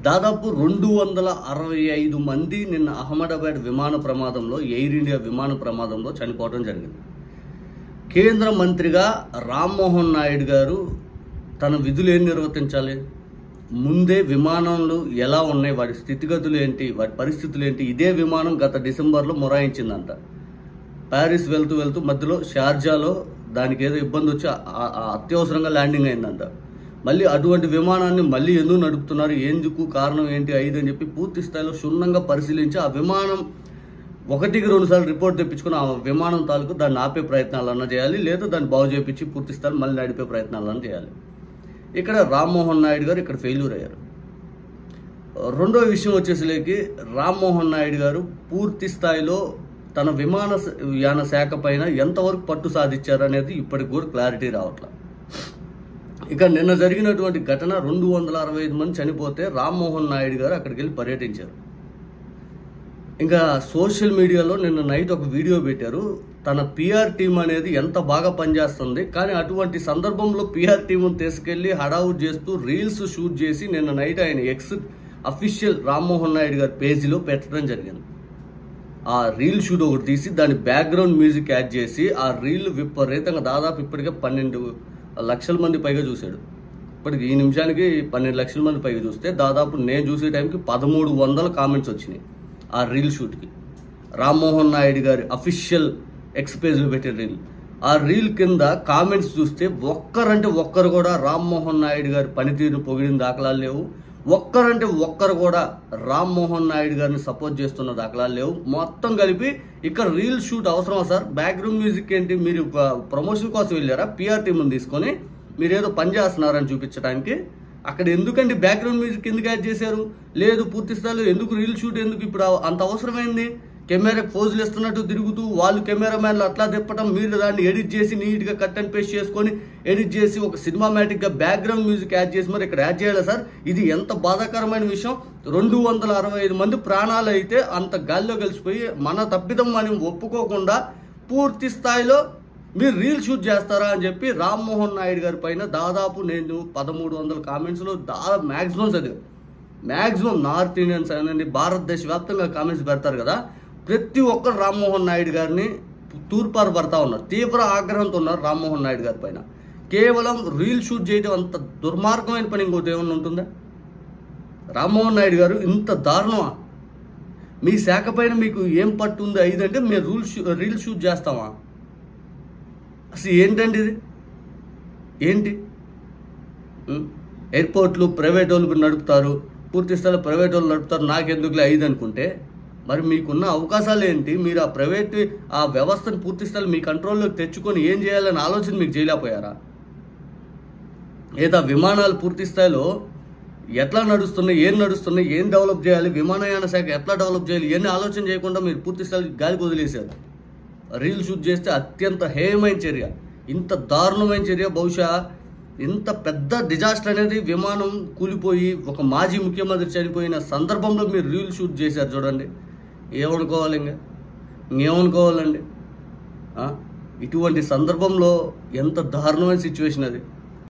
దాదాపు 265 మంది నిన్న అహ్మదాబాద్ విమాన ప్రమాదంలో, ఎయిర్ ఇండియా విమాన ప్రమాదంలో చనిపోవడం జరిగింది. కేంద్ర మంత్రిగా రామ్మోహన్ నాయుడు గారు తన విధులు ఏం నిర్వర్తించాలి? ముందే విమానాలు ఎలా ఉన్నాయి, వాటి స్థితిగతులు ఏంటి, వాటి పరిస్థితులు ఏంటి? ఇదే విమానం గత డిసెంబర్లో మొరాయించిందంట. ప్యారిస్ వెళ్తూ మధ్యలో షార్జాలో దానికి ఏదో ఇబ్బంది వచ్చి అత్యవసరంగా ల్యాండింగ్ అయిందంట. మళ్ళీ అటువంటి విమానాన్ని మళ్ళీ ఎందుకు నడుపుతున్నారు, ఎందుకు, కారణం ఏంటి, అని చెప్పి పూర్తి స్థాయిలో క్షుణ్ణంగా పరిశీలించి ఆ విమానం 1-2 సార్లు రిపోర్ట్ తెప్పించుకుని ఆ విమానం తాలూకు దాన్ని ఆపే ప్రయత్నాలన్నా చేయాలి, లేదా దాన్ని బాగు చేయించి పూర్తి స్థాయిలో మళ్ళీ నడిపే ప్రయత్నాలన్నా చేయాలి. ఇక్కడ రామ్మోహన్ నాయుడు గారు ఇక్కడ ఫెయిల్యూర్ అయ్యారు. రెండో విషయం వచ్చేసరికి రామ్మోహన్ నాయుడు గారు పూర్తి స్థాయిలో తన విమానయాన శాఖ పైన ఎంతవరకు పట్టు సాధించారు అనేది ఇప్పటికి కూడా క్లారిటీ రావట్లా. ఇక నిన్న జరిగినటువంటి ఘటన 265 మంది చనిపోతే రామ్మోహన్ నాయుడు గారు అక్కడికి వెళ్ళి పర్యటించారు. ఇంకా సోషల్ మీడియాలో నిన్న నైట్ ఒక వీడియో పెట్టారు. తన పిఆర్ టీం అనేది ఎంత బాగా పనిచేస్తుంది, కానీ అటువంటి సందర్భంలో పిఆర్ టీంను తీసుకెళ్లి హడావుడ్ చేస్తూ రీల్స్ షూట్ చేసి నిన్న నైట్ ఆయన ఎక్స్ అఫీషియల్ రామ్మోహన్ నాయుడు గారి పేజీలో పెట్టడం జరిగింది. ఆ రీల్ షూట్ ఒకటి తీసి దాని బ్యాక్గ్రౌండ్ మ్యూజిక్ యాడ్ చేసి ఆ రీల్ విపరీతంగా దాదాపు ఇప్పటికే 12 లక్షల మంది పైగా చూశాడు. ఇప్పటికి ఈ నిమిషానికి 12 లక్షల మంది పైగా చూస్తే దాదాపు నేను చూసే టైంకి 1300 కామెంట్స్ వచ్చినాయి ఆ రీల్ షూట్కి. రామ్మోహన్ నాయుడు గారి అఫీషియల్ ఎక్స్ పేజ్లో పెట్టిన రీల్. ఆ రీల్ కింద కామెంట్స్ చూస్తే ఒక్కరంటే ఒక్కరు కూడా రామ్మోహన్ నాయుడు గారి పనితీరును పొగిడిన దాఖలాలు లేవు. ఒక్కరంటే ఒక్కరు కూడా రామ్మోహన్ నాయుడు గారిని సపోర్ట్ చేస్తున్న దాఖలాలు లేవు. మొత్తం కలిపి ఇక్కడ రీల్ షూట్ అవసరమా సార్? బ్యాక్గ్రౌండ్ మ్యూజిక్ ఏంటి? మీరు ప్రమోషన్ కోసం వెళ్ళారా? పిఆర్ టీంని తీసుకొని మీరు ఏదో పని చేస్తున్నారని చూపించడానికి అక్కడ ఎందుకండి బ్యాక్గ్రౌండ్ మ్యూజిక్ ఎందుకు యాడ్ చేశారు? లేదు పూర్తి స్థాయిలో ఎందుకు రీల్ షూట్ ఎందుకు ఇప్పుడు అంత అవసరమైంది? కెమెరాకి పోజులు ఇస్తున్నట్టు తిరుగుతూ వాళ్ళు కెమెరామ్యాన్లు అట్లా తిప్పటం, మీరు దాన్ని ఎడిట్ చేసి నీట్గా కట్ అండ్ పేస్ట్ చేసుకొని ఎడిట్ చేసి ఒక సినిమామేటిక్గా బ్యాక్గ్రౌండ్ మ్యూజిక్ యాడ్ చేసి మరి ఇక్కడ యాడ్ చేయాలి సార్? ఇది ఎంత బాధాకరమైన విషయం. 265 మంది ప్రాణాలు అయితే అంత గాల్లో కలిసిపోయి మన తప్పిదం అని ఒప్పుకోకుండా పూర్తి స్థాయిలో మీరు రీల్ షూట్ చేస్తారా అని చెప్పి రామ్మోహన్ నాయుడు గారి పైన దాదాపు నేను 1300 కామెంట్స్లో మ్యాక్సిమం నార్త్ ఇండియన్స్ అనండి, భారతదేశ వ్యాప్తంగా కామెంట్స్ పెడతారు కదా, ప్రతి ఒక్కరు రామ్మోహన్ నాయుడు గారిని తూర్పారు పడతా ఉన్నారు. తీవ్ర ఆగ్రహంతో ఉన్నారు రామ్మోహన్ నాయుడు గారి పైన. కేవలం రీల్ షూట్ చేయడం అంత దుర్మార్గమైన పని ఇంకోటి ఏమన్నా ఉంటుందా? రామ్మోహన్ నాయుడు గారు ఇంత దారుణమా? మీ శాఖ పైన మీకు ఏం పట్టు ఉంది అంటే మేము రీల్ షూట్ చేస్తామా? అసలు ఏంటండి ఇది? ఏంటి? ఎయిర్పోర్ట్లు ప్రైవేట్ వాళ్ళు నడుపుతారు, పూర్తి స్థాయిలో ప్రైవేట్ వాళ్ళు నడుపుతారు, నాకెందుకులే 5 అనుకుంటే మరి మీకున్న అవకాశాలు ఏంటి? మీరు ఆ ప్రైవేట్ ఆ వ్యవస్థను పూర్తి స్థాయిలో మీ కంట్రోల్లోకి తెచ్చుకొని ఏం చేయాలని ఆలోచన మీకు చేయలేకపోయారా? లేదా విమానాలు పూర్తి స్థాయిలో ఎట్లా నడుస్తున్నాయి, ఏం డెవలప్ చేయాలి, విమానయాన శాఖ ఎట్లా డెవలప్ చేయాలి, ఇవన్నీ ఆలోచన చేయకుండా మీరు పూర్తి స్థాయిలో గాలికి వదిలేశారు. రీల్ షూట్ చేస్తే అత్యంత హేయమైన చర్య, ఇంత దారుణమైన చర్య. బహుశా ఇంత పెద్ద డిజాస్టర్ అనేది విమానం కూలిపోయి ఒక మాజీ ముఖ్యమంత్రి చనిపోయిన సందర్భంలో మీరు రీల్ షూట్ చేశారు చూడండి. ఏమనుకోవాలి? ఇంకేమనుకోవాలండి? ఇటువంటి సందర్భంలో ఎంత దారుణమైన సిచ్యువేషన్ అది.